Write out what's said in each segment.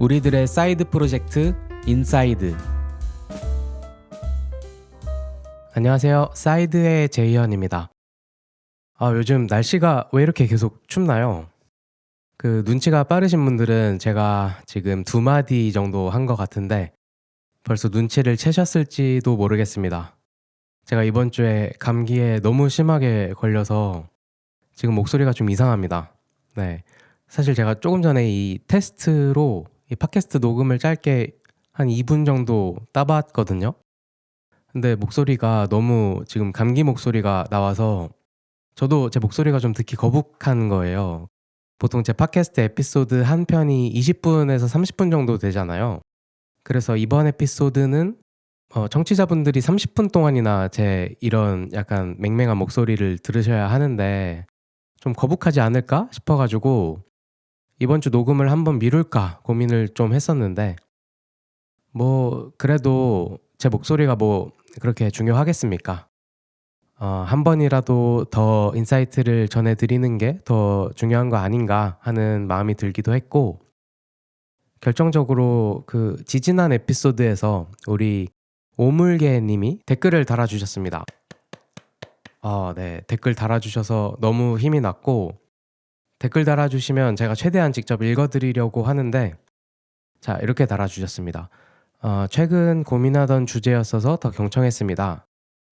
우리들의 사이드 프로젝트 인사이드. 안녕하세요. 사이드의 제이현입니다. 요즘 날씨가 왜 이렇게 계속 춥나요? 눈치가 빠르신 분들은 제가 지금 2마디 정도 한 것 같은데 벌써 눈치를 채셨을지도 모르겠습니다. 제가 이번 주에 감기에 너무 심하게 걸려서 지금 목소리가 좀 이상합니다. 네. 사실 제가 조금 전에 이 테스트로 이 팟캐스트 녹음을 짧게 한 2분 정도 따봤거든요. 근데 목소리가 너무 지금 감기 목소리가 나와서 저도 제 목소리가 좀 듣기 거북한 거예요. 보통 제 팟캐스트 에피소드 한 편이 20분에서 30분 정도 되잖아요. 그래서 이번 에피소드는 청취자분들이 30분 동안이나 제 이런 약간 맹맹한 목소리를 들으셔야 하는데 좀 거북하지 않을까 싶어가지고 이번 주 녹음을 한번 미룰까 고민을 좀 했었는데 그래도 제 목소리가 그렇게 중요하겠습니까? 한 번이라도 더 인사이트를 전해드리는 게 더 중요한 거 아닌가 하는 마음이 들기도 했고 결정적으로 지지난 에피소드에서 우리 오물개 님이 댓글을 달아주셨습니다. 네. 댓글 달아주셔서 너무 힘이 났고 댓글 달아주시면 제가 최대한 직접 읽어드리려고 하는데 자, 이렇게 달아주셨습니다. 최근 고민하던 주제였어서 더 경청했습니다.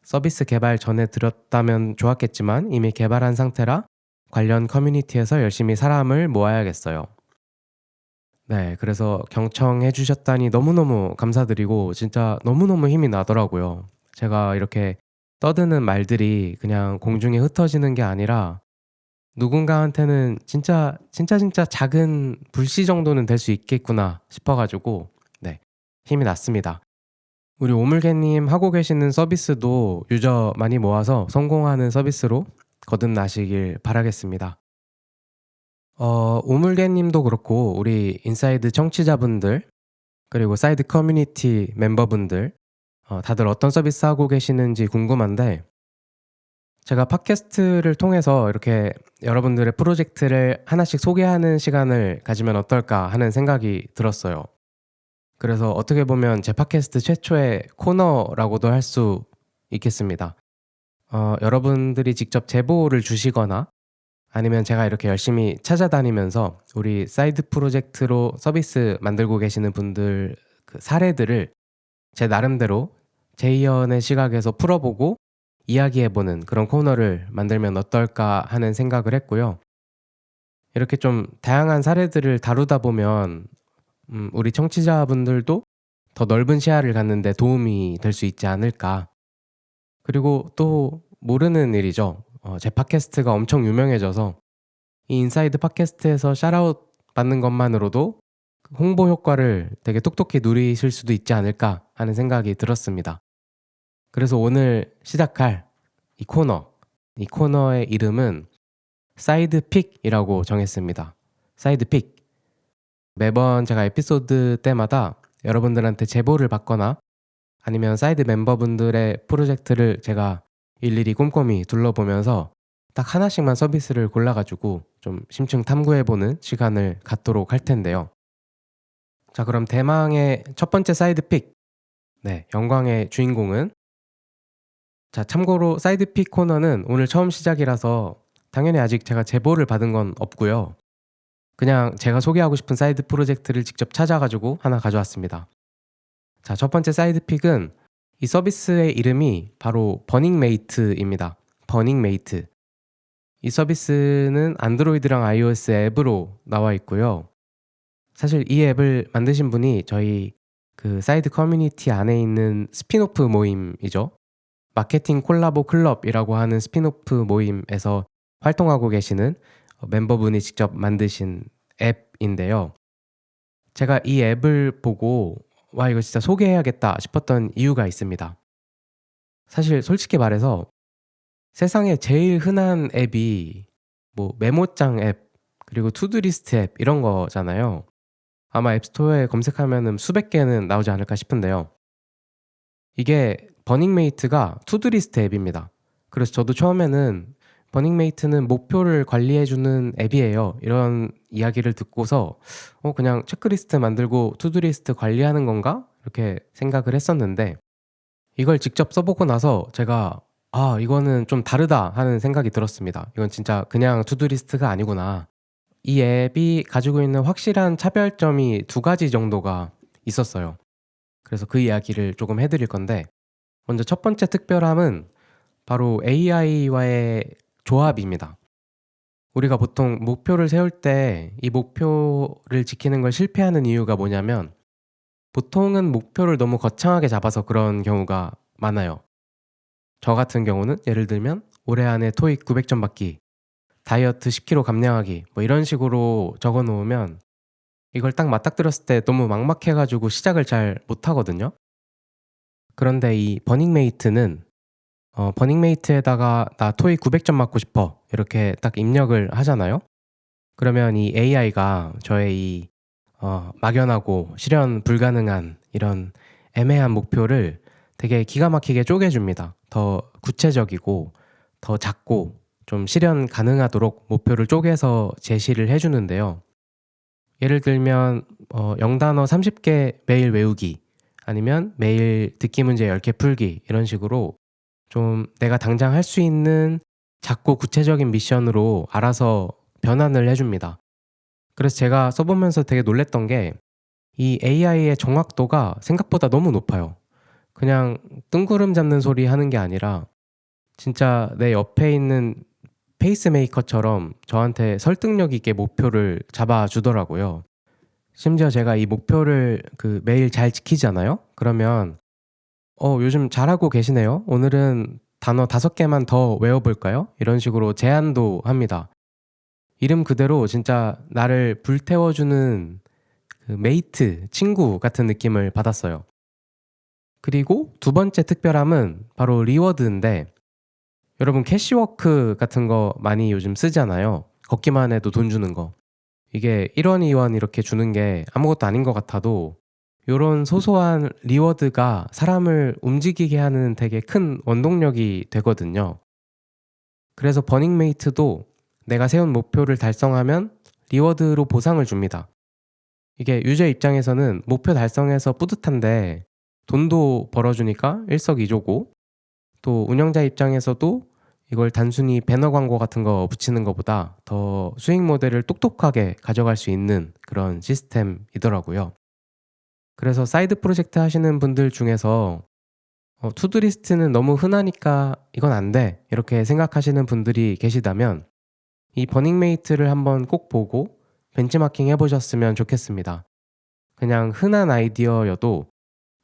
서비스 개발 전에 들었다면 좋았겠지만 이미 개발한 상태라 관련 커뮤니티에서 열심히 사람을 모아야겠어요. 네, 그래서 경청해 주셨다니 너무너무 감사드리고 진짜 너무너무 힘이 나더라고요. 제가 이렇게 떠드는 말들이 그냥 공중에 흩어지는 게 아니라 누군가한테는 진짜 작은 불씨 정도는 될 수 있겠구나 싶어가지고 네, 힘이 났습니다. 우리 오물개님 하고 계시는 서비스도 유저 많이 모아서 성공하는 서비스로 거듭나시길 바라겠습니다. 오물개님도 그렇고 우리 인사이드 청취자분들 그리고 사이드 커뮤니티 멤버분들 다들 어떤 서비스 하고 계시는지 궁금한데 제가 팟캐스트를 통해서 이렇게 여러분들의 프로젝트를 하나씩 소개하는 시간을 가지면 어떨까 하는 생각이 들었어요. 그래서 어떻게 보면 제 팟캐스트 최초의 코너라고도 할 수 있겠습니다. 여러분들이 직접 제보를 주시거나 아니면 제가 이렇게 열심히 찾아다니면서 우리 사이드 프로젝트로 서비스 만들고 계시는 분들 사례들을 제 나름대로 제이언의 시각에서 풀어보고 이야기해보는 그런 코너를 만들면 어떨까 하는 생각을 했고요. 이렇게 좀 다양한 사례들을 다루다 보면 우리 청취자분들도 더 넓은 시야를 갖는 데 도움이 될 수 있지 않을까. 그리고 또 모르는 일이죠. 제 팟캐스트가 엄청 유명해져서 이 인사이드 팟캐스트에서 샤라웃 받는 것만으로도 홍보 효과를 되게 똑똑히 누리실 수도 있지 않을까 하는 생각이 들었습니다. 그래서 오늘 시작할 이 코너의 이름은 사이드픽이라고 정했습니다. 사이드픽. 매번 제가 에피소드 때마다 여러분들한테 제보를 받거나 아니면 사이드 멤버분들의 프로젝트를 제가 일일이 꼼꼼히 둘러보면서 딱 하나씩만 서비스를 골라가지고 좀 심층 탐구해보는 시간을 갖도록 할 텐데요. 자, 그럼 대망의 첫 번째 사이드픽. 네, 영광의 주인공은 자, 참고로 사이드픽 코너는 오늘 처음 시작이라서 당연히 아직 제가 제보를 받은 건 없고요. 그냥 제가 소개하고 싶은 사이드 프로젝트를 직접 찾아가지고 하나 가져왔습니다. 자, 첫 번째 사이드픽은 이 서비스의 이름이 바로 버닝메이트입니다. 버닝메이트. 이 서비스는 안드로이드랑 iOS 앱으로 나와 있고요. 사실 이 앱을 만드신 분이 저희 사이드 커뮤니티 안에 있는 스핀오프 모임이죠. 마케팅 콜라보 클럽이라고 하는 스핀오프 모임에서 활동하고 계시는 멤버분이 직접 만드신 앱인데요. 제가 이 앱을 보고 와, 이거 진짜 소개해야겠다 싶었던 이유가 있습니다. 사실 솔직히 말해서 세상에 제일 흔한 앱이 메모장 앱 그리고 투두리스트 앱 이런 거잖아요. 아마 앱스토어에 검색하면 수백 개는 나오지 않을까 싶은데요. 이게 버닝메이트가 투두리스트 앱입니다. 그래서 저도 처음에는 버닝메이트는 목표를 관리해 주는 앱이에요. 이런 이야기를 듣고서 그냥 체크리스트 만들고 투두리스트 관리하는 건가?' 이렇게 생각을 했었는데 이걸 직접 써 보고 나서 제가 '아 이거는 좀 다르다.' 하는 생각이 들었습니다. '이건 진짜 그냥 투두리스트가 아니구나.' 이 앱이 가지고 있는 확실한 차별점이 두 가지 정도가 있었어요. 그래서 그 이야기를 조금 해 드릴 건데 먼저 첫 번째 특별함은 바로 AI와의 조합입니다. 우리가 보통 목표를 세울 때 이 목표를 지키는 걸 실패하는 이유가 뭐냐면 보통은 목표를 너무 거창하게 잡아서 그런 경우가 많아요. 저 같은 경우는 예를 들면 올해 안에 토익 900점 받기, 다이어트 10 킬로 감량하기 뭐 이런 식으로 적어 놓으면 이걸 딱 맞닥뜨렸을 때 너무 막막해 가지고 시작을 잘 못하거든요. 그런데 이 버닝메이트는 버닝메이트에다가 "나 토익 900점 맞고 싶어." 이렇게 딱 입력을 하잖아요. 그러면 이 AI가 저의 이 막연하고 실현 불가능한 이런 애매한 목표를 되게 기가 막히게 쪼개 줍니다. 더 구체적이고 더 작고 좀 실현 가능하도록 목표를 쪼개서 제시를 해 주는데요. 예를 들면 영단어 30개 매일 외우기 아니면 매일 듣기 문제 10개 풀기 이런 식으로 좀 내가 당장 할 수 있는 작고 구체적인 미션으로 알아서 변환을 해 줍니다. 그래서 제가 써 보면서 되게 놀랐던 게 이 AI의 정확도가 생각보다 너무 높아요. 그냥 뜬구름 잡는 소리 하는 게 아니라 진짜 내 옆에 있는 페이스메이커처럼 저한테 설득력 있게 목표를 잡아 주더라고요. 심지어 제가 이 목표를 매일 잘 지키잖아요. 그러면 요즘 잘하고 계시네요. 오늘은 단어 5 개만 더 외워 볼까요?" 이런 식으로 제안도 합니다. 이름 그대로 진짜 나를 불태워 주는 메이트, 친구 같은 느낌을 받았어요. 그리고 두 번째 특별함은 바로 리워드인데 여러분 캐시워크 같은 거 많이 요즘 쓰잖아요. 걷기만 해도 돈 주는 거. 이게 1 원, 2원 이렇게 주는 게 아무것도 아닌 것 같아도 요런 소소한 리워드가 사람을 움직이게 하는 되게 큰 원동력이 되거든요. 그래서 버닝메이트도 내가 세운 목표를 달성하면 리워드로 보상을 줍니다. 이게 유저 입장에서는 목표 달성해서 뿌듯한데 돈도 벌어주니까 일석이조고 또 운영자 입장에서도 이걸 단순히 배너 광고 같은 거 붙이는 것보다 더 수익 모델을 똑똑하게 가져갈 수 있는 그런 시스템이더라고요. 그래서 사이드 프로젝트 하시는 분들 중에서 '투두리스트는 너무 흔하니까 이건 안 돼.' 이렇게 생각하시는 분들이 계시다면 이 버닝메이트를 한번 꼭 보고 벤치마킹 해 보셨으면 좋겠습니다. 그냥 흔한 아이디어여도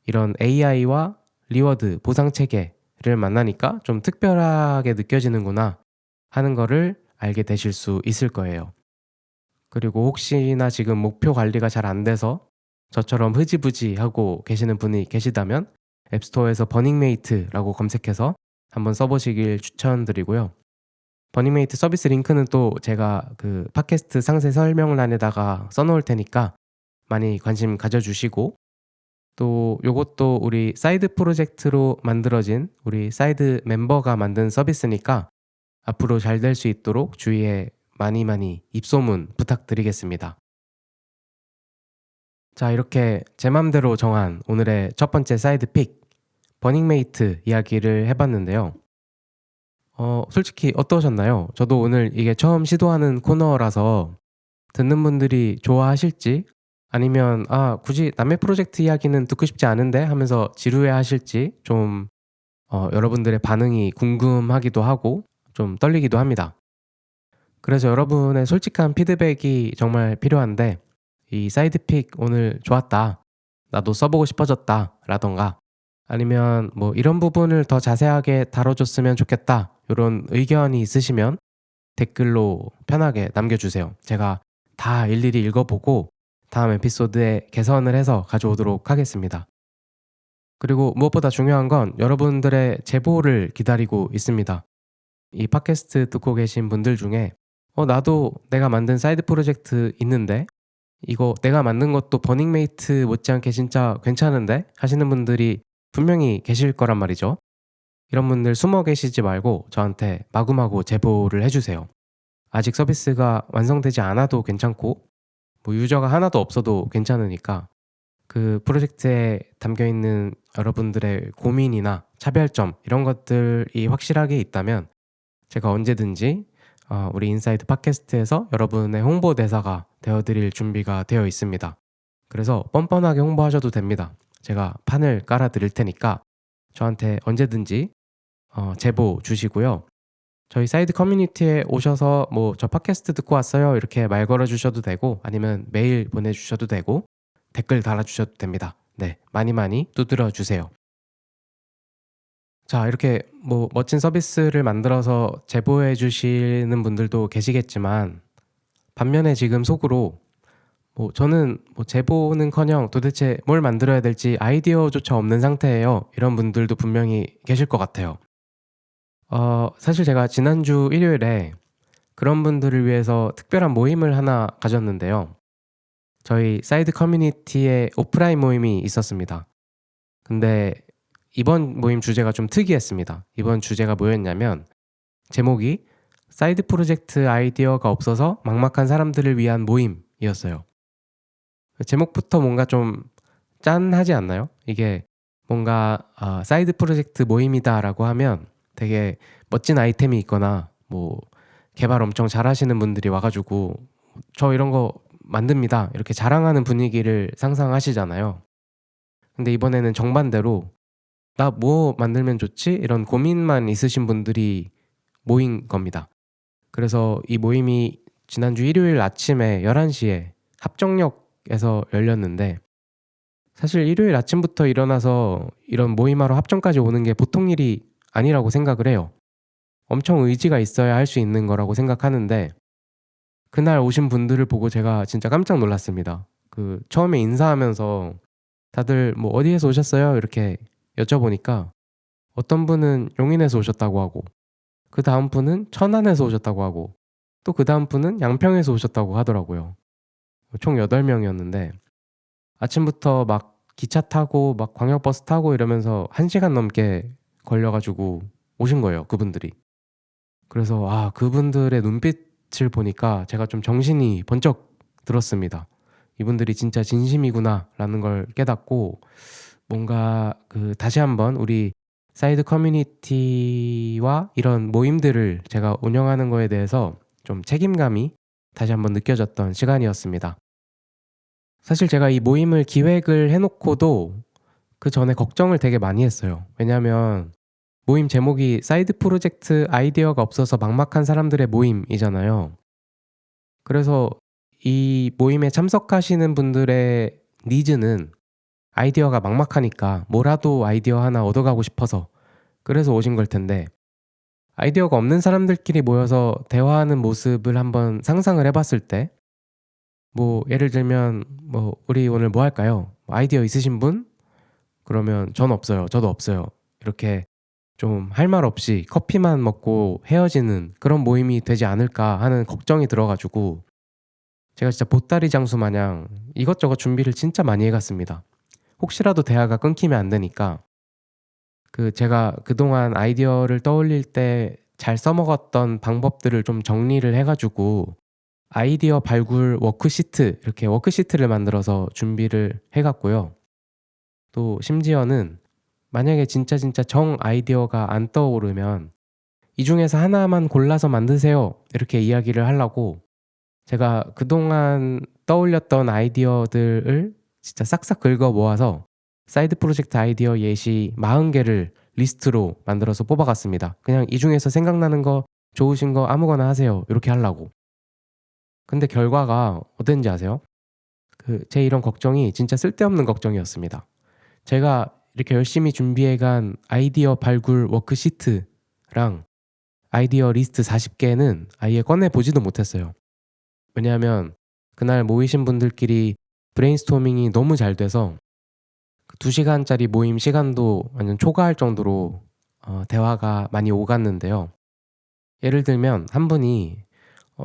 이런 AI와 리워드 보상 체계를 만나니까 '좀 특별하게 느껴지는구나.' 하는 거를 알게 되실 수 있을 거예요. 그리고 혹시나 지금 목표 관리가 잘 안 돼서 저처럼 흐지부지하고 계시는 분이 계시다면 앱스토어에서 버닝메이트라고 검색해서 한번 써 보시길 추천드리고요. 버닝메이트 서비스 링크는 또 제가 팟캐스트 상세 설명란에다가 써 놓을 테니까 많이 관심 가져 주시고 또 요것도 우리 사이드 프로젝트로 만들어진 우리 사이드 멤버가 만든 서비스니까 앞으로 잘 될 수 있도록 주위에 많이 많이 입소문 부탁드리겠습니다. 자 이렇게 제 맘대로 정한 오늘의 첫 번째 사이드 픽 버닝메이트 이야기를 해 봤는데요. 솔직히 어떠셨나요? 저도 오늘 이게 처음 시도하는 코너라서 듣는 분들이 좋아하실지 아니면 '아 굳이 남의 프로젝트 이야기는 듣고 싶지 않은데.' 하면서 지루해 하실지 좀 여러분들의 반응이 궁금하기도 하고 좀 떨리기도 합니다. 그래서 여러분의 솔직한 피드백이 정말 필요한데 이 사이드 픽 오늘 좋았다. 나도 써 보고 싶어졌다. 라든가 아니면 뭐 이런 부분을 더 자세하게 다뤄줬으면 좋겠다. 요런 의견이 있으시면 댓글로 편하게 남겨주세요. 제가 다 일일이 읽어보고 다음 에피소드에 개선을 해서 가져오도록 하겠습니다. 그리고 무엇보다 중요한 건 여러분들의 제보를 기다리고 있습니다. 이 팟캐스트 듣고 계신 분들 중에 나도 내가 만든 사이드 프로젝트 있는데 이거 내가 만든 것도 버닝메이트 못지않게 진짜 괜찮은데 하시는 분들이 분명히 계실 거란 말이죠. 이런 분들 숨어 계시지 말고 저한테 마구마구 제보를 해 주세요. 아직 서비스가 완성되지 않아도 괜찮고 뭐 유저가 하나도 없어도 괜찮으니까 그 프로젝트에 담겨 있는 여러분들의 고민이나 차별점 이런 것들이 확실하게 있다면 제가 언제든지 우리 인사이드 팟캐스트에서 여러분의 홍보대사가 되어 드릴 준비가 되어 있습니다. 그래서 뻔뻔하게 홍보하셔도 됩니다. 제가 판을 깔아 드릴 테니까 저한테 언제든지 제보 주시고요. 저희 사이드 커뮤니티에 오셔서 뭐 "저 팟캐스트 듣고 왔어요." 이렇게 말 걸어 주셔도 되고 아니면 메일 보내 주셔도 되고 댓글 달아 주셔도 됩니다. 네. 많이 많이 두드려 주세요. 자, 이렇게 뭐 멋진 서비스를 만들어서 제보해 주시는 분들도 계시겠지만 반면에 지금 속으로 뭐 "저는 뭐 제보는커녕 도대체 뭘 만들어야 될지 아이디어조차 없는 상태예요." 이런 분들도 분명히 계실 것 같아요. 사실 제가 지난주 일요일에 그런 분들을 위해서 특별한 모임을 하나 가졌는데요. 저희 사이드 커뮤니티에 오프라인 모임이 있었습니다. 근데 이번 모임 주제가 좀 특이했습니다. 이번 주제가 뭐였냐면 제목이 사이드 프로젝트 아이디어가 없어서 막막한 사람들을 위한 모임이었어요. 제목부터 뭔가 좀 짠하지 않나요? 이게 뭔가 사이드 프로젝트 모임이다라고 하면 되게 멋진 아이템이 있거나 뭐 개발 엄청 잘하시는 분들이 와 가지고 "저 이런 거 만듭니다." 이렇게 자랑하는 분위기를 상상하시잖아요. 근데 이번에는 정반대로 '나 뭐 만들면 좋지?' 이런 고민만 있으신 분들이 모인 겁니다. 그래서 이 모임이 지난주 일요일 아침에 11 시에 합정역에서 열렸는데 사실 일요일 아침부터 일어나서 이런 모임하러 합정까지 오는 게 보통 일이 아니라고 생각을 해요. 엄청 의지가 있어야 할 수 있는 거라고 생각하는데 그날 오신 분들을 보고 제가 진짜 깜짝 놀랐습니다. 그 처음에 인사하면서 다들 뭐 "어디에서 오셨어요?" 이렇게 여쭤보니까 어떤 분은 용인에서 오셨다고 하고 그다음 분은 천안에서 오셨다고 하고 또 그다음 분은 양평에서 오셨다고 하더라고요. 총 8 명이었는데 아침부터 막 기차 타고 막 광역버스 타고 이러면서 1 시간 넘게 걸려 가지고 오신 거예요, 그분들이. 그래서 그분들의 눈빛을 보니까 제가 좀 정신이 번쩍 들었습니다. '이분들이 진짜 진심이구나.'라는 걸 깨닫고 뭔가 다시 한번 우리 사이드 커뮤니티와 이런 모임들을 제가 운영하는 거에 대해서 좀 책임감이 다시 한번 느껴졌던 시간이었습니다. 사실 제가 이 모임을 기획을 해 놓고도 그전에 걱정을 되게 많이 했어요. 왜냐하면 모임 제목이 사이드 프로젝트 아이디어가 없어서 막막한 사람들의 모임이잖아요. 그래서 이 모임에 참석하시는 분들의 니즈는 아이디어가 막막하니까 뭐라도 아이디어 하나 얻어가고 싶어서 그래서 오신 걸 텐데 아이디어가 없는 사람들끼리 모여서 대화하는 모습을 한번 상상을 해 봤을 때 뭐 예를 들면 뭐 "우리 오늘 뭐 할까요? 뭐 아이디어 있으신 분?" 그러면 "전 없어요. 저도 없어요." 이렇게 좀 할 말 없이 커피만 먹고 헤어지는 그런 모임이 되지 않을까 하는 걱정이 들어 가지고 제가 진짜 보따리 장수 마냥 이것저것 준비를 진짜 많이 해 갔습니다. 혹시라도 대화가 끊기면 안 되니까 제가 그동안 아이디어를 떠올릴 때 잘 써먹었던 방법들을 좀 정리를 해 가지고 아이디어 발굴 워크시트 이렇게 워크시트를 만들어서 준비를 해 갔고요. 또 심지어는 만약에 진짜 정 아이디어가 안 떠오르면 "이 중에서 하나만 골라서 만드세요." 이렇게 이야기를 하려고 제가 그동안 떠올렸던 아이디어들을 진짜 싹싹 긁어 모아서 사이드 프로젝트 아이디어 예시 40 개를 리스트로 만들어서 뽑아 갔습니다. 그냥 "이 중에서 생각나는 거 좋으신 거 아무거나 하세요." 요렇게 하려고. 근데 결과가 어땠는지 아세요? 제 이런 걱정이 진짜 쓸데없는 걱정이었습니다. 제가 이렇게 열심히 준비해 간 아이디어 발굴 워크시트랑 아이디어 리스트 40 개는 아예 꺼내 보지도 못했어요. 왜냐하면 그날 모이신 분들끼리 브레인스토밍이 너무 잘 돼서 2 시간짜리 모임 시간도 완전 초과할 정도로 대화가 많이 오갔는데요. 예를 들면 한 분이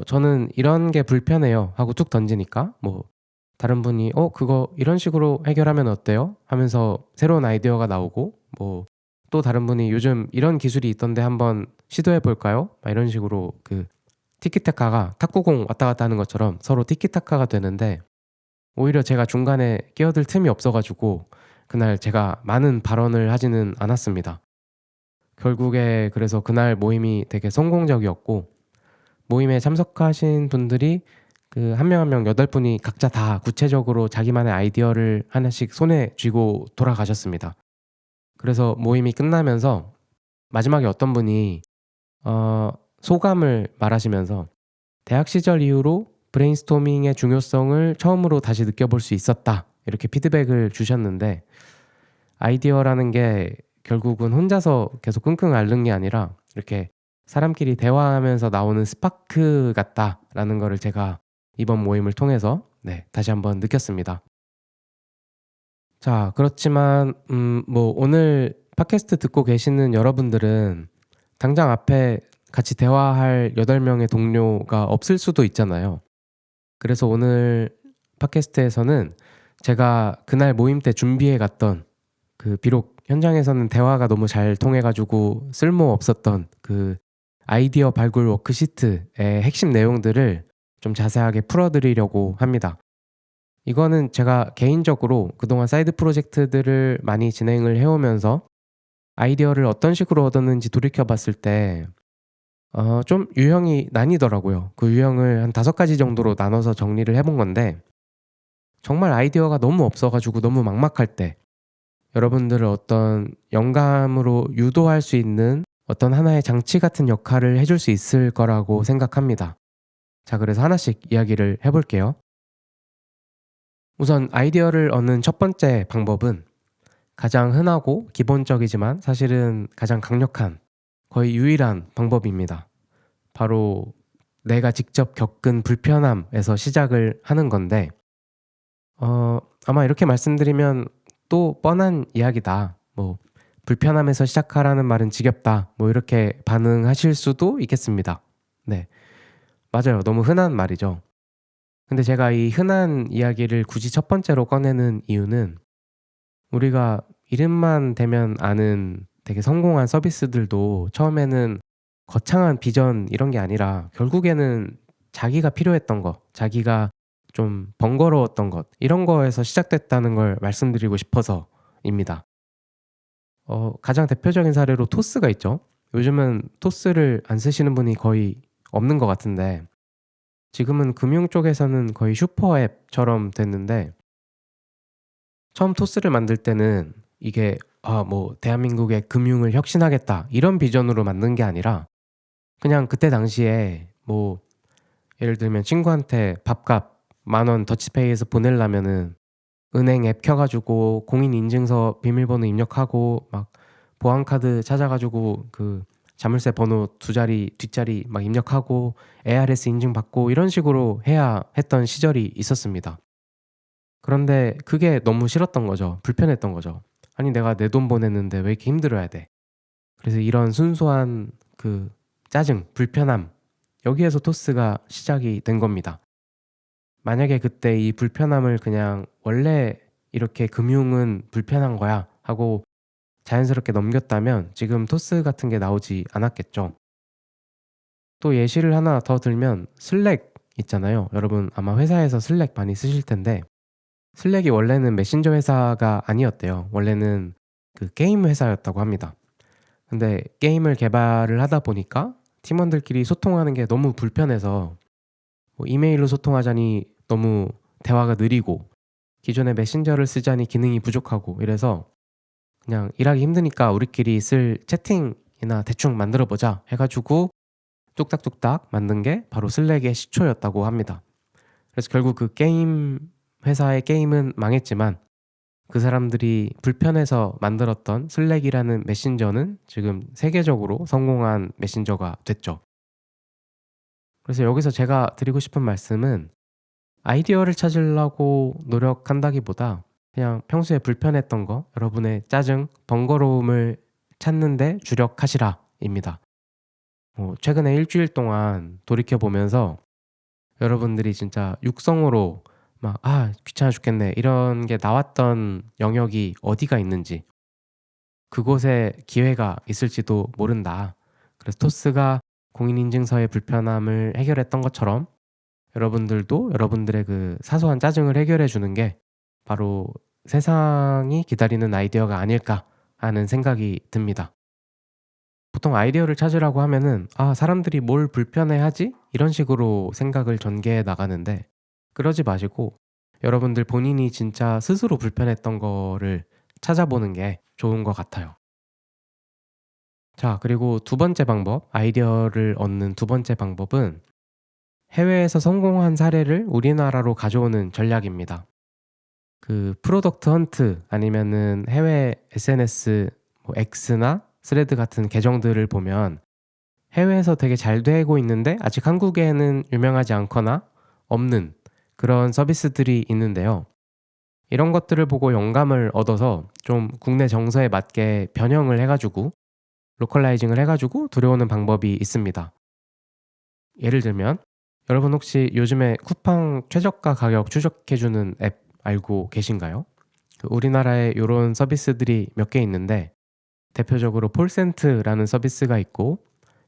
"저는 이런 게 불편해요." 하고 툭 던지니까 뭐 다른 분이 "그거 이런 식으로 해결하면 어때요?" 하면서 새로운 아이디어가 나오고 뭐 또 다른 분이 "요즘 이런 기술이 있던데 한번 시도해 볼까요?" 막 이런 식으로 그 티키타카가 탁구공 왔다 갔다 하는 것처럼 서로 티키타카가 되는데, 오히려 제가 중간에 끼어들 틈이 없어 가지고 그날 제가 많은 발언을 하지는 않았습니다. 결국에 그래서 그날 모임이 되게 성공적이었고, 모임에 참석하신 분들이 그 한 명 한 명 8 분이 각자 다 구체적으로 자기만의 아이디어를 하나씩 손에 쥐고 돌아가셨습니다. 그래서 모임이 끝나면서 마지막에 어떤 분이 어 소감을 말하시면서 "대학 시절 이후로 브레인스토밍의 중요성을 처음으로 다시 느껴볼 수 있었다." 이렇게 피드백을 주셨는데, 아이디어라는 게 결국은 혼자서 계속 끙끙 앓는 게 아니라 이렇게 사람끼리 대화하면서 나오는 스파크 같다라는 거를 제가 이번 모임을 통해서 다시 한번 느꼈습니다. 자, 그렇지만 뭐 오늘 팟캐스트 듣고 계시는 여러분들은 당장 앞에 같이 대화할 8 명의 동료가 없을 수도 있잖아요. 그래서 오늘 팟캐스트에서는 제가 그날 모임 때 준비해 갔던, 그 비록 현장에서는 대화가 너무 잘 통해 가지고 쓸모없었던 그 아이디어 발굴 워크시트의 핵심 내용들을 좀 자세하게 풀어 드리려고 합니다. 이거는 제가 개인적으로 그동안 사이드 프로젝트들을 많이 진행을 해 오면서 아이디어를 어떤 식으로 얻었는지 돌이켜 봤을 때 좀 유형이 나뉘더라고요. 그 유형을 한 5 가지 정도로 나눠서 정리를 해본 건데, 정말 아이디어가 너무 없어 가지고 너무 막막할 때 여러분들을 어떤 영감으로 유도할 수 있는 어떤 하나의 장치 같은 역할을 해줄 수 있을 거라고 생각합니다. 자, 그래서 하나씩 이야기를 해 볼게요. 우선 아이디어를 얻는 첫 번째 방법은 가장 흔하고 기본적이지만 사실은 가장 강력한, 거의 유일한 방법입니다. 바로 내가 직접 겪은 불편함에서 시작을 하는 건데, 아마 이렇게 말씀드리면 또 뻔한 이야기다, 뭐 "불편함에서 시작하라는 말은 지겹다." 뭐 이렇게 반응하실 수도 있겠습니다. 네. 맞아요. 너무 흔한 말이죠. 근데 제가 이 흔한 이야기를 굳이 첫 번째로 꺼내는 이유는, 우리가 이름만 대면 아는 되게 성공한 서비스들도 처음에는 거창한 비전 이런 게 아니라 결국에는 자기가 필요했던 것, 자기가 좀 번거로웠던 것, 이런 거에서 시작됐다는 걸 말씀드리고 싶어서입니다. 가장 대표적인 사례로 토스가 있죠. 요즘은 토스를 안 쓰시는 분이 거의 없는 것 같은데, 지금은 금융 쪽에서는 거의 슈퍼 앱처럼 됐는데, 처음 토스를 만들 때는 이게 뭐 '대한민국의 금융을 혁신하겠다.' 이런 비전으로 만든 게 아니라, 그냥 그때 당시에 뭐 예를 들면 친구한테 밥값 10,000원 더치페이에서 보내려면은 은행 앱 켜 가지고 공인인증서 비밀번호 입력하고 막 보안카드 찾아 가지고 그 자물쇠 번호 2 자리 뒷자리 막 입력하고 ARS 인증받고 이런 식으로 해야 했던 시절이 있었습니다. 그런데 그게 너무 싫었던 거죠. 불편했던 거죠. '아니 내가 내 돈 보냈는데 왜 이렇게 힘들어야 돼.' 그래서 이런 순수한 그 짜증, 불편함, 여기에서 토스가 시작이 된 겁니다. 만약에 그때 이 불편함을 그냥 '원래 이렇게 금융은 불편한 거야.' 하고 자연스럽게 넘겼다면 지금 토스 같은 게 나오지 않았겠죠. 또 예시를 하나 더 들면 슬랙 있잖아요. 여러분 아마 회사에서 슬랙 많이 쓰실 텐데, 슬랙이 원래는 메신저 회사가 아니었대요. 원래는 그 게임 회사였다고 합니다. 근데 게임을 개발을 하다 보니까 팀원들끼리 소통하는 게 너무 불편해서, 뭐 이메일로 소통하자니 너무 대화가 느리고 기존의 메신저를 쓰자니 기능이 부족하고 이래서 그냥 일하기 힘드니까 우리끼리 쓸 채팅이나 대충 만들어 보자 해 가지고 뚝딱뚝딱 만든 게 바로 슬랙의 시초였다고 합니다. 그래서 결국 그 게임 회사의 게임은 망했지만 그 사람들이 불편해서 만들었던 슬랙이라는 메신저는 지금 세계적으로 성공한 메신저가 됐죠. 그래서 여기서 제가 드리고 싶은 말씀은, 아이디어를 찾으려고 노력한다기보다 그냥 평소에 불편했던 거, 여러분의 짜증, 번거로움을 찾는 데 주력하시라입니다. 최근에 일 주일 동안 돌이켜 보면서 여러분들이 진짜 육성으로 막 '아 귀찮아 죽겠네.' 이런 게 나왔던 영역이 어디가 있는지, 그곳에 기회가 있을지도 모른다. 그래서 토스가 공인인증서의 불편함을 해결했던 것처럼 여러분들도 여러분들의 그 사소한 짜증을 해결해 주는 게 바로 세상이 기다리는 아이디어가 아닐까 하는 생각이 듭니다. 보통 아이디어를 찾으라고 하면은 '아 사람들이 뭘 불편해하지?' 이런 식으로 생각을 전개해 나가는데 그러지 마시고 여러분들 본인이 진짜 스스로 불편했던 거를 찾아보는 게 좋은 것 같아요. 자 그리고 두 번째 방법, 아이디어를 얻는 두 번째 방법은 해외에서 성공한 사례를 우리나라로 가져오는 전략입니다. 그 프로덕트 헌트 아니면은 해외 SNS 뭐 X나 스레드 같은 계정들을 보면 해외에서 되게 잘 되고 있는데 아직 한국에는 유명하지 않거나 없는 그런 서비스들이 있는데요. 이런 것들을 보고 영감을 얻어서 좀 국내 정서에 맞게 변형을 해 가지고 로컬라이징을 해 가지고 들여오는 방법이 있습니다. 예를 들면 여러분 혹시 요즘에 쿠팡 최저가 가격 추적해 주는 앱 알고 계신가요? 그 우리나라에 요런 서비스들이 몇 개 있는데 대표적으로 폴센트라는 서비스가 있고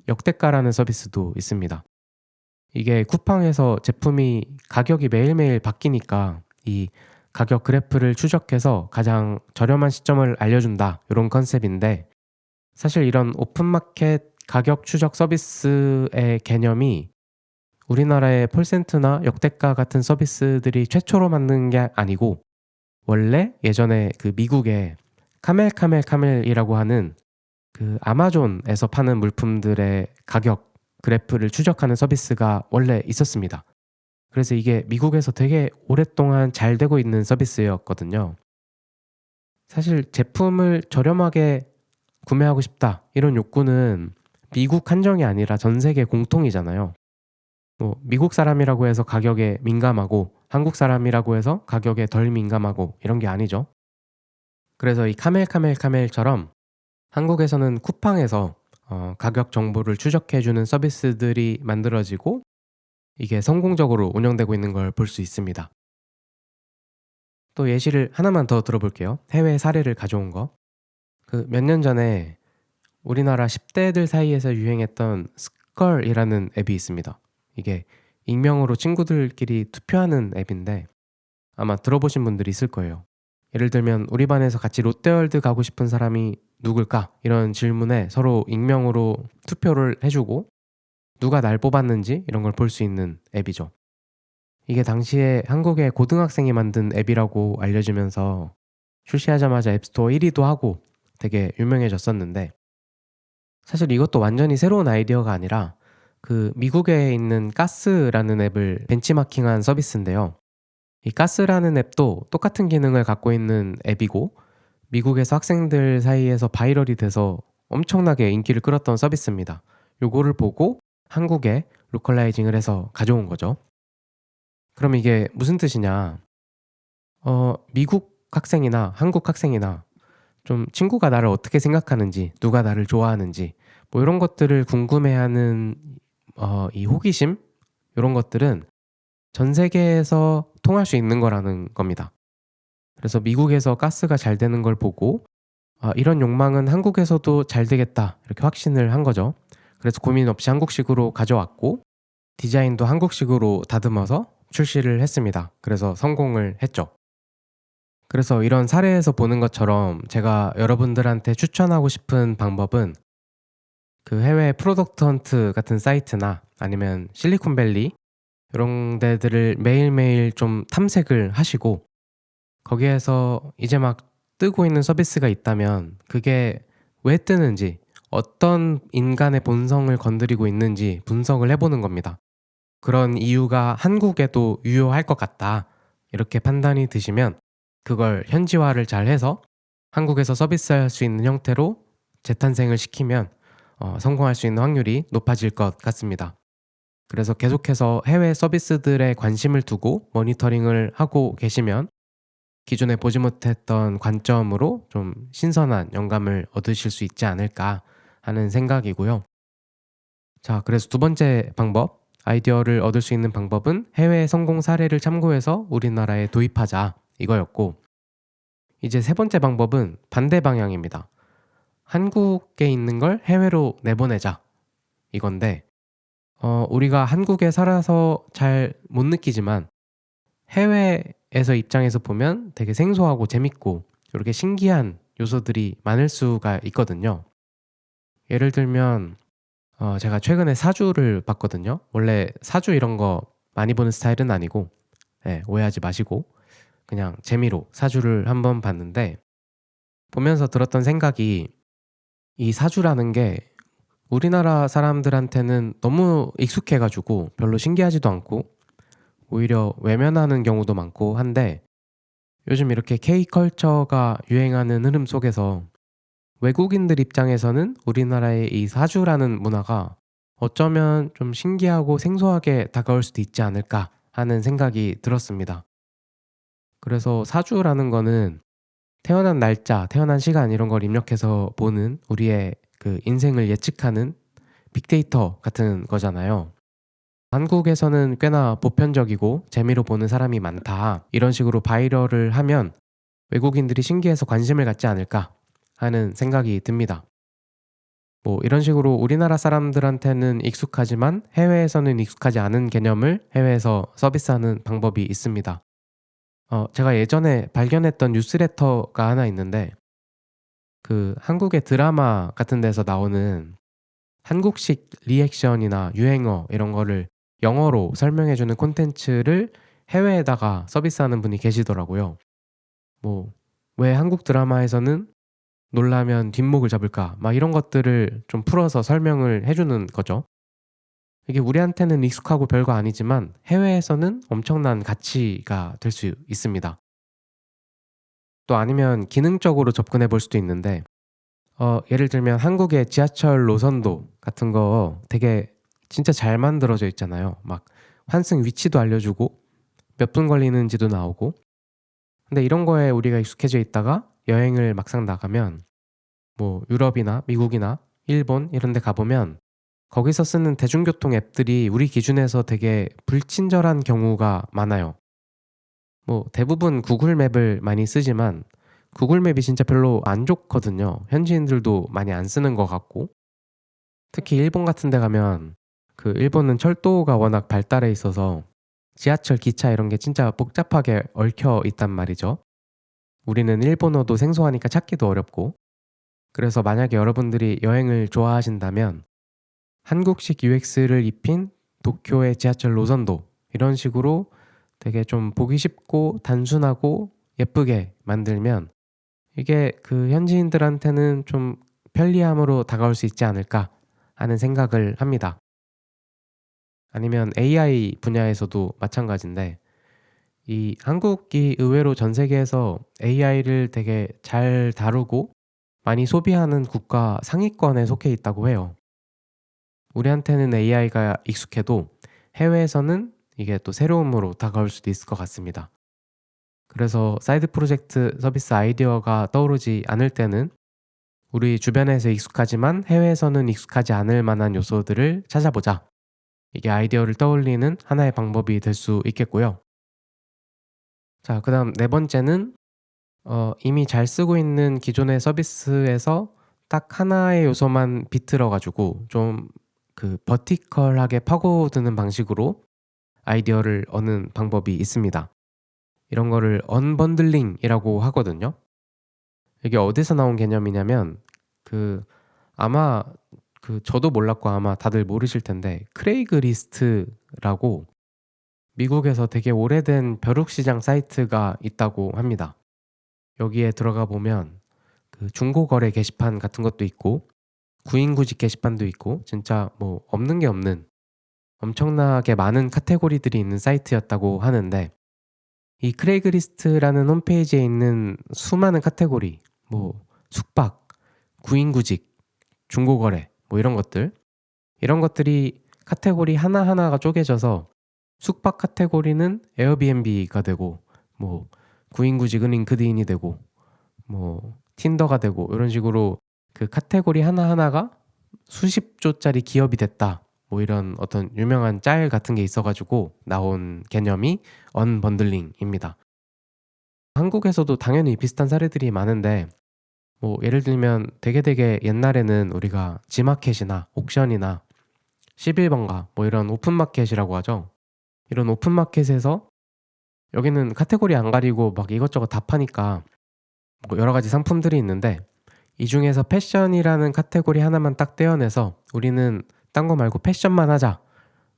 역대가라는 서비스도 있습니다. 이게 쿠팡에서 제품이 가격이 매일매일 바뀌니까 이 가격 그래프를 추적해서 가장 저렴한 시점을 알려준다 요런 컨셉인데 사실 이런 오픈마켓 가격 추적 서비스의 개념이 우리나라의 폴센트나 역대가 같은 서비스들이 최초로 만든 게 아니고 원래 예전에 그 미국의 카멜이라고 하는 그 아마존에서 파는 물품들의 가격 그래프를 추적하는 서비스가 원래 있었습니다. 그래서 이게 미국에서 되게 오랫동안 잘 되고 있는 서비스였거든요. 사실 제품을 저렴하게 구매하고 싶다 이런 욕구는 미국 한정이 아니라 전 세계 공통이잖아요. 뭐 미국 사람이라고 해서 가격에 민감하고 한국 사람이라고 해서 가격에 덜 민감하고 이런 게 아니죠. 그래서 이 카멜처럼 한국에서는 쿠팡에서 가격 정보를 추적해 주는 서비스들이 만들어지고 이게 성공적으로 운영되고 있는 걸 볼 수 있습니다. 또 예시를 하나만 더 들어볼게요. 해외 사례를 가져온 거. 그 몇 년 전에 우리나라 10 대들 사이에서 유행했던 스컬이라는 앱이 있습니다. 이게 익명으로 친구들끼리 투표하는 앱인데 아마 들어보신 분들이 있을 거예요. 예를 들면 "우리 반에서 같이 롯데월드 가고 싶은 사람이 누굴까?" 이런 질문에 서로 익명으로 투표를 해 주고 누가 날 뽑았는지 이런 걸 볼 수 있는 앱이죠. 이게 당시에 한국의 고등학생이 만든 앱이라고 알려지면서 출시하자마자 앱스토어 1 위도 하고 되게 유명해졌었는데 사실 이것도 완전히 새로운 아이디어가 아니라 그 미국에 있는 가스라는 앱을 벤치마킹한 서비스인데요. 이 가스라는 앱도 똑같은 기능을 갖고 있는 앱이고 미국에서 학생들 사이에서 바이럴이 돼서 엄청나게 인기를 끌었던 서비스입니다. 요거를 보고 한국에 로컬라이징을 해서 가져온 거죠. 그럼 이게 무슨 뜻이냐? 미국 학생이나 한국 학생이나 좀 친구가 나를 어떻게 생각하는지, 누가 나를 좋아하는지 뭐 이런 것들을 궁금해하는 이 호기심 요런 것들은 전 세계에서 통할 수 있는 거라는 겁니다. 그래서 미국에서 가스가 잘 되는 걸 보고 '아 이런 욕망은 한국에서도 잘 되겠다.' 이렇게 확신을 한 거죠. 그래서 고민 없이 한국식으로 가져왔고 디자인도 한국식으로 다듬어서 출시를 했습니다. 그래서 성공을 했죠. 그래서 이런 사례에서 보는 것처럼 제가 여러분들한테 추천하고 싶은 방법은 그 해외 프로덕트 헌트 같은 사이트나 아니면 실리콘밸리 이런 데들을 매일매일 좀 탐색을 하시고 거기에서 이제 막 뜨고 있는 서비스가 있다면 그게 왜 뜨는지 어떤 인간의 본성을 건드리고 있는지 분석을 해 보는 겁니다. 그런 이유가 한국에도 유효할 것 같다. 이렇게 판단이 드시면 그걸 현지화를 잘 해서 한국에서 서비스할 수 있는 형태로 재탄생을 시키면 성공할 수 있는 확률이 높아질 것 같습니다. 그래서 계속해서 해외 서비스들에 관심을 두고 모니터링을 하고 계시면 기존에 보지 못했던 관점으로 좀 신선한 영감을 얻으실 수 있지 않을까 하는 생각이고요. 자, 그래서 두 번째 방법, 아이디어를 얻을 수 있는 방법은 해외 성공 사례를 참고해서 우리나라에 도입하자 이거였고 이제 세 번째 방법은 반대 방향입니다. 한국에 있는 걸 해외로 내보내자 이건데 우리가 한국에 살아서 잘 못 느끼지만 해외에서 입장에서 보면 되게 생소하고 재밌고 이렇게 신기한 요소들이 많을 수가 있거든요. 예를 들면 제가 최근에 사주를 봤거든요. 원래 사주 이런 거 많이 보는 스타일은 아니고 예 오해하지 마시고 그냥 재미로 사주를 한번 봤는데 보면서 들었던 생각이 이 사주라는 게 우리나라 사람들한테는 너무 익숙해 가지고 별로 신기하지도 않고 오히려 외면하는 경우도 많고 한데 요즘 이렇게 K컬처가 유행하는 흐름 속에서 외국인들 입장에서는 우리나라의 이 사주라는 문화가 어쩌면 좀 신기하고 생소하게 다가올 수도 있지 않을까 하는 생각이 들었습니다. 그래서 사주라는 거는 태어난 날짜, 태어난 시간 이런 걸 입력해서 보는 우리의 그 인생을 예측하는 빅데이터 같은 거잖아요. 한국에서는 꽤나 보편적이고 재미로 보는 사람이 많다. 이런 식으로 바이럴을 하면 외국인들이 신기해서 관심을 갖지 않을까 하는 생각이 듭니다. 뭐 이런 식으로 우리나라 사람들한테는 익숙하지만 해외에서는 익숙하지 않은 개념을 해외에서 서비스하는 방법이 있습니다. 제가 예전에 발견했던 뉴스레터가 하나 있는데 그 한국의 드라마 같은 데서 나오는 한국식 리액션이나 유행어 이런 거를 영어로 설명해 주는 콘텐츠를 해외에다가 서비스하는 분이 계시더라고요. 뭐 "왜 한국 드라마에서는 놀라면 뒷목을 잡을까?" 막 이런 것들을 좀 풀어서 설명을 해 주는 거죠. 이게 우리한테는 익숙하고 별거 아니지만 해외에서는 엄청난 가치가 될 수 있습니다. 또 아니면 기능적으로 접근해 볼 수도 있는데 예를 들면 한국의 지하철 노선도 같은 거 되게 진짜 잘 만들어져 있잖아요. 막 환승 위치도 알려주고 몇 분 걸리는지도 나오고. 근데 이런 거에 우리가 익숙해져 있다가 여행을 막상 나가면 뭐 유럽이나 미국이나 일본 이런 데 가보면 거기서 쓰는 대중교통 앱들이 우리 기준에서 되게 불친절한 경우가 많아요. 뭐 대부분 구글 맵을 많이 쓰지만 구글 맵이 진짜 별로 안 좋거든요. 현지인들도 많이 안 쓰는 것 같고. 특히 일본 같은 데 가면 그 일본은 철도가 워낙 발달해 있어서 지하철, 기차 이런 게 진짜 복잡하게 얽혀 있단 말이죠. 우리는 일본어도 생소하니까 찾기도 어렵고. 그래서 만약에 여러분들이 여행을 좋아하신다면 한국식 UX를 입힌 도쿄의 지하철 노선도 이런 식으로 되게 좀 보기 쉽고 단순하고 예쁘게 만들면 이게 그 현지인들한테는 좀 편리함으로 다가올 수 있지 않을까 하는 생각을 합니다. 아니면 AI 분야에서도 마찬가지인데 이 한국이 의외로 전 세계에서 AI를 되게 잘 다루고 많이 소비하는 국가 상위권에 속해 있다고 해요. 우리한테는 AI가 익숙해도 해외에서는 이게 또 새로움으로 다가올 수도 있을 것 같습니다. 그래서 사이드 프로젝트 서비스 아이디어가 떠오르지 않을 때는 우리 주변에서 익숙하지만 해외에서는 익숙하지 않을 만한 요소들을 찾아보자. 이게 아이디어를 떠올리는 하나의 방법이 될 수 있겠고요. 자, 그다음 네 번째는 이미 잘 쓰고 있는 기존의 서비스에서 딱 하나의 요소만 비틀어 가지고 좀 그 버티컬하게 파고드는 방식으로 아이디어를 얻는 방법이 있습니다. 이런 거를 언번들링이라고 하거든요. 이게 어디서 나온 개념이냐면 그 아마 그 저도 몰랐고 아마 다들 모르실 텐데 크레이그리스트라고 미국에서 되게 오래된 벼룩시장 사이트가 있다고 합니다. 여기에 들어가 보면 그 중고거래 게시판 같은 것도 있고 구인구직 게시판도 있고 진짜 뭐 없는 게 없는 엄청나게 많은 카테고리들이 있는 사이트였다고 하는데 이 크레이그리스트라는 홈페이지에 있는 수많은 카테고리 뭐 숙박, 구인구직, 중고거래 뭐 이런 것들이 카테고리 하나하나가 쪼개져서 숙박 카테고리는 에어비앤비가 되고 뭐 구인구직은 링크드인이 되고 뭐 틴더가 되고 이런 식으로 그 카테고리 하나하나가 수십 조짜리 기업이 됐다. 뭐 이런 어떤 유명한 짤 같은 게 있어 가지고 나온 개념이 언번들링입니다. 한국에서도 당연히 비슷한 사례들이 많은데 뭐 예를 들면 되게 옛날에는 우리가 지마켓이나 옥션이나 11번가 뭐 이런 오픈마켓이라고 하죠. 이런 오픈마켓에서 여기는 카테고리 안 가리고 막 이것저것 다 파니까 뭐 여러 가지 상품들이 있는데 이 중에서 패션이라는 카테고리 하나만 딱 떼어내서 우리는 딴 거 말고 패션만 하자.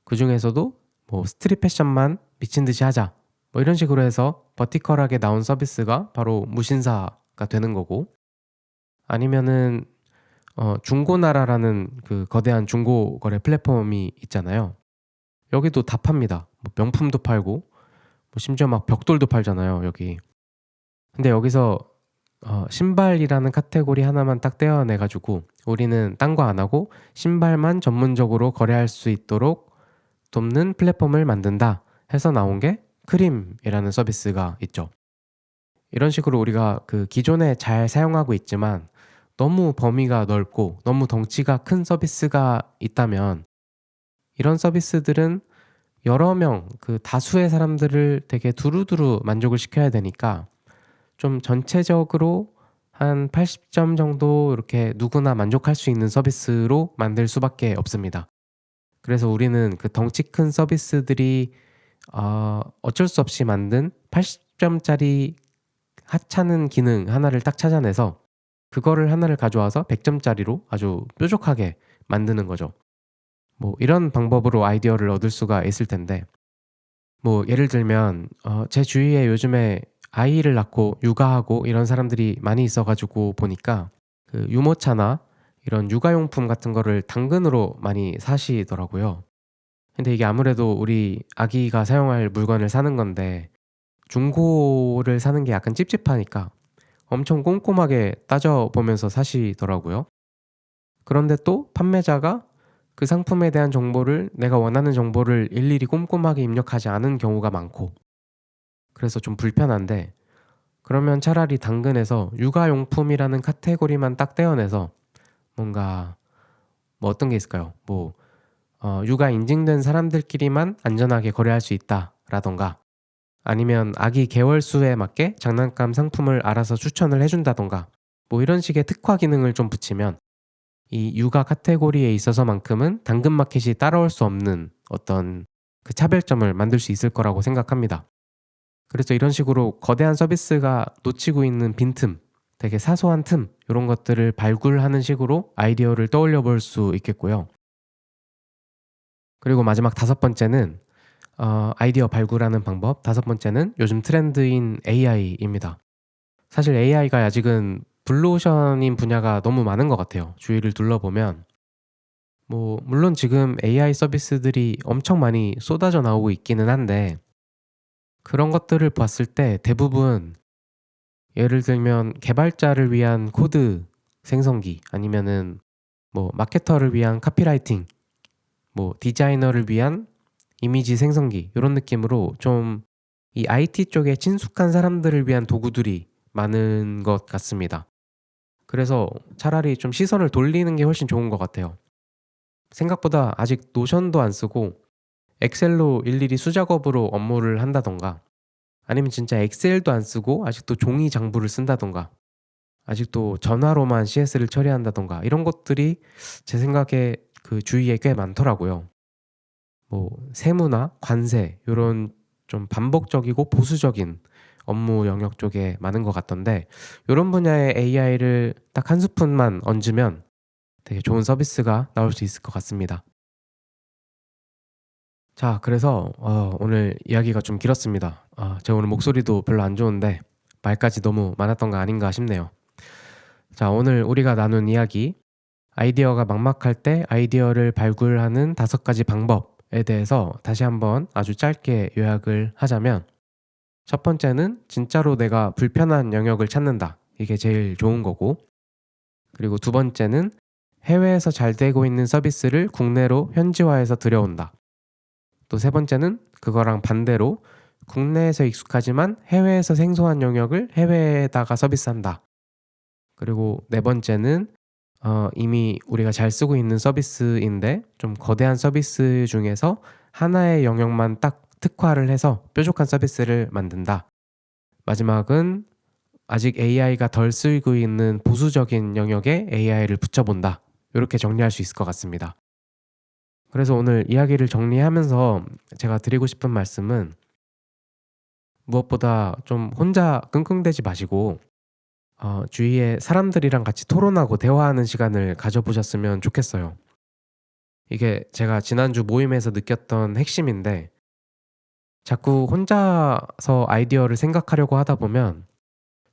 그중에서도 뭐 스트릿 패션만 미친 듯이 하자. 뭐 이런 식으로 해서 버티컬하게 나온 서비스가 바로 무신사가 되는 거고, 아니면은 중고나라라는 그 거대한 중고 거래 플랫폼이 있잖아요. 여기도 다 팝니다. 뭐 명품도 팔고 뭐 심지어 막 벽돌도 팔잖아요, 여기. 근데 여기서 신발이라는 카테고리 하나만 딱 떼어내 가지고 우리는 딴 거 안 하고 신발만 전문적으로 거래할 수 있도록 돕는 플랫폼을 만든다 해서 나온 게 크림이라는 서비스가 있죠. 이런 식으로 우리가 그 기존에 잘 사용하고 있지만 너무 범위가 넓고 너무 덩치가 큰 서비스가 있다면 이런 서비스들은 여러 명, 그 다수의 사람들을 되게 두루두루 만족을 시켜야 되니까 좀 전체적으로 한 80점 정도 이렇게 누구나 만족할 수 있는 서비스로 만들 수밖에 없습니다. 그래서 우리는 그 덩치 큰 서비스들이 어쩔 수 없이 만든 80점짜리 하찮은 기능 하나를 딱 찾아내서 그거를 하나를 가져와서 100점짜리로 아주 뾰족하게 만드는 거죠. 뭐 이런 방법으로 아이디어를 얻을 수가 있을 텐데, 뭐 예를 들면 제 주위에 요즘에 아이를 낳고 육아하고 이런 사람들이 많이 있어 가지고 보니까 그 유모차나 이런 육아용품 같은 거를 당근으로 많이 사시더라고요. 근데 이게 아무래도 우리 아기가 사용할 물건을 사는 건데 중고를 사는 게 약간 찝찝하니까 엄청 꼼꼼하게 따져보면서 사시더라고요. 그런데 또 판매자가 그 상품에 대한 정보를, 내가 원하는 정보를 일일이 꼼꼼하게 입력하지 않은 경우가 많고, 그래서 좀 불편한데, 그러면 차라리 당근에서 육아용품이라는 카테고리만 딱 떼어내서 뭔가 뭐 어떤 게 있을까요? 뭐 육아 인증된 사람들끼리만 안전하게 거래할 수 있다라던가, 아니면 아기 개월 수에 맞게 장난감 상품을 알아서 추천을 해준다던가, 뭐 이런 식의 특화 기능을 좀 붙이면 이 육아 카테고리에 있어서만큼은 당근마켓이 따라올 수 없는 어떤 그 차별점을 만들 수 있을 거라고 생각합니다. 그래서 이런 식으로 거대한 서비스가 놓치고 있는 빈틈, 되게 사소한 틈, 이런 것들을 발굴하는 식으로 아이디어를 떠올려 볼 수 있겠고요. 그리고 마지막 다섯 번째는 아이디어 발굴하는 방법. 다섯 번째는 요즘 트렌드인 AI입니다. 사실 AI가 아직은 블루오션인 분야가 너무 많은 것 같아요. 주위를 둘러보면 뭐 물론 지금 AI 서비스들이 엄청 많이 쏟아져 나오고 있기는 한데, 그런 것들을 봤을 때 대부분 예를 들면 개발자를 위한 코드 생성기, 아니면은 뭐 마케터를 위한 카피라이팅, 뭐 디자이너를 위한 이미지 생성기, 이런 느낌으로 좀 이 IT 쪽에 친숙한 사람들을 위한 도구들이 많은 것 같습니다. 그래서 차라리 좀 시선을 돌리는 게 훨씬 좋은 것 같아요. 생각보다 아직 노션도 안 쓰고 엑셀로 일일이 수작업으로 업무를 한다던가, 아니면 진짜 엑셀도 안 쓰고 아직도 종이 장부를 쓴다던가, 아직도 전화로만 CS를 처리한다던가, 이런 것들이 제 생각에 그 주위에 꽤 많더라고요. 뭐 세무나 관세 요런 좀 반복적이고 보수적인 업무 영역 쪽에 많은 것 같던데, 요런 분야의 AI를 딱 한 스푼만 얹으면 되게 좋은 서비스가 나올 수 있을 것 같습니다. 자, 그래서 오늘 이야기가 좀 길었습니다. 제가 오늘 목소리도 별로 안 좋은데 말까지 너무 많았던 거 아닌가 싶네요. 자, 오늘 우리가 나눈 이야기, 아이디어가 막막할 때 아이디어를 발굴하는 다섯 가지 방법에 대해서 다시 한번 아주 짧게 요약을 하자면, 첫 번째는 진짜로 내가 불편한 영역을 찾는다. 이게 제일 좋은 거고, 그리고 두 번째는 해외에서 잘 되고 있는 서비스를 국내로 현지화해서 들여온다. 또 세 번째는 그거랑 반대로 국내에서 익숙하지만 해외에서 생소한 영역을 해외에다가 서비스한다. 그리고 네 번째는 이미 우리가 잘 쓰고 있는 서비스인데 좀 거대한 서비스 중에서 하나의 영역만 딱 특화를 해서 뾰족한 서비스를 만든다. 마지막은 아직 AI가 덜 쓰이고 있는 보수적인 영역에 AI를 붙여본다. 이렇게 정리할 수 있을 것 같습니다. 그래서 오늘 이야기를 정리하면서 제가 드리고 싶은 말씀은 무엇보다 좀 혼자 끙끙대지 마시고 주위에 사람들이랑 같이 토론하고 대화하는 시간을 가져보셨으면 좋겠어요. 이게 제가 지난주 모임에서 느꼈던 핵심인데 자꾸 혼자서 아이디어를 생각하려고 하다 보면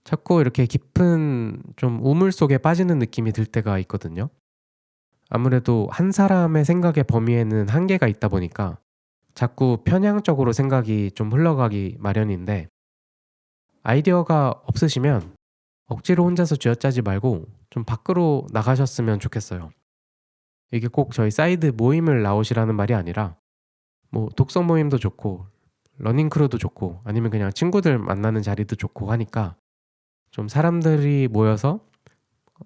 자꾸 이렇게 깊은 좀 우물 속에 빠지는 느낌이 들 때가 있거든요. 아무래도 한 사람의 생각의 범위에는 한계가 있다 보니까 자꾸 편향적으로 생각이 좀 흘러가기 마련인데 아이디어가 없으시면 억지로 혼자서 쥐어짜지 말고 좀 밖으로 나가셨으면 좋겠어요. 이게 꼭 저희 사이드 모임을 나오시라는 말이 아니라 뭐 독서 모임도 좋고 러닝 크루도 좋고 아니면 그냥 친구들 만나는 자리도 좋고 하니까 좀 사람들이 모여서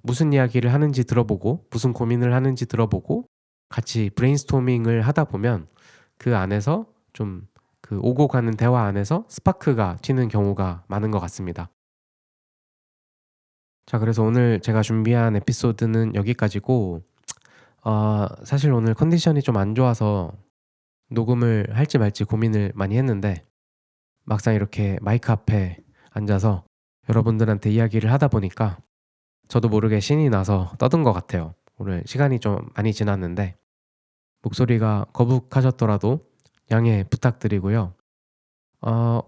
무슨 이야기를 하는지 들어보고 무슨 고민을 하는지 들어보고 같이 브레인스토밍을 하다 보면 그 안에서 좀 그 오고 가는 대화 안에서 스파크가 튀는 경우가 많은 것 같습니다. 자, 그래서 오늘 제가 준비한 에피소드는 여기까지고 사실 오늘 컨디션이 좀 안 좋아서 녹음을 할지 말지 고민을 많이 했는데 막상 이렇게 마이크 앞에 앉아서 여러분들한테 이야기를 하다 보니까 저도 모르게 신이 나서 떠든 것 같아요. 오늘 시간이 좀 많이 지났는데 목소리가 거북하셨더라도 양해 부탁드리고요.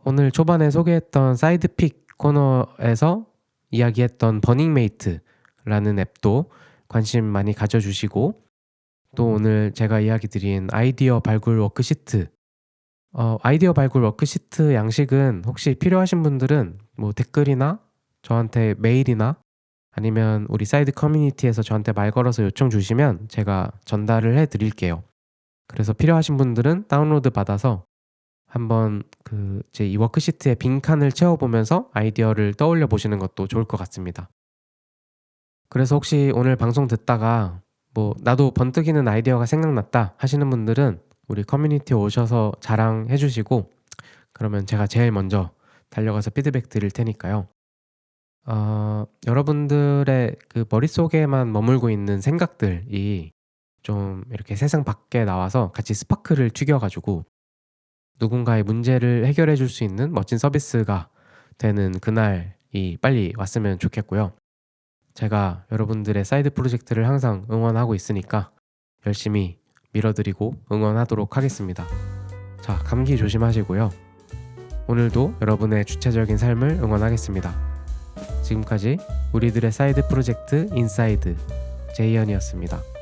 오늘 초반에 소개했던 사이드픽 코너에서 이야기했던 버닝메이트라는 앱도 관심 많이 가져주시고 또 오늘 제가 이야기 드린 아이디어 발굴 워크시트 아이디어 발굴 워크시트 양식은 혹시 필요하신 분들은 뭐 댓글이나 저한테 메일이나 아니면 우리 사이드 커뮤니티에서 저한테 말 걸어서 요청 주시면 제가 전달을 해 드릴게요. 그래서 필요하신 분들은 다운로드 받아서 한번 제 이 워크시트의 빈칸을 채워보면서 아이디어를 떠올려 보시는 것도 좋을 것 같습니다. 그래서 혹시 오늘 방송 듣다가 뭐 나도 번뜩이는 아이디어가 생각났다 하시는 분들은 우리 커뮤니티에 오셔서 자랑해 주시고 그러면 제가 제일 먼저 달려가서 피드백 드릴 테니까요. 여러분들의 그 머릿속에만 머물고 있는 생각들이 좀 이렇게 세상 밖에 나와서 같이 스파크를 튀겨 가지고 누군가의 문제를 해결해 줄 수 있는 멋진 서비스가 되는 그날이 빨리 왔으면 좋겠고요. 제가 여러분들의 사이드 프로젝트를 항상 응원하고 있으니까 열심히 밀어드리고 응원하도록 하겠습니다. 자, 감기 조심하시고요. 오늘도 여러분의 주체적인 삶을 응원하겠습니다. 지금까지 우리들의 사이드 프로젝트 인사이드 제이언이었습니다.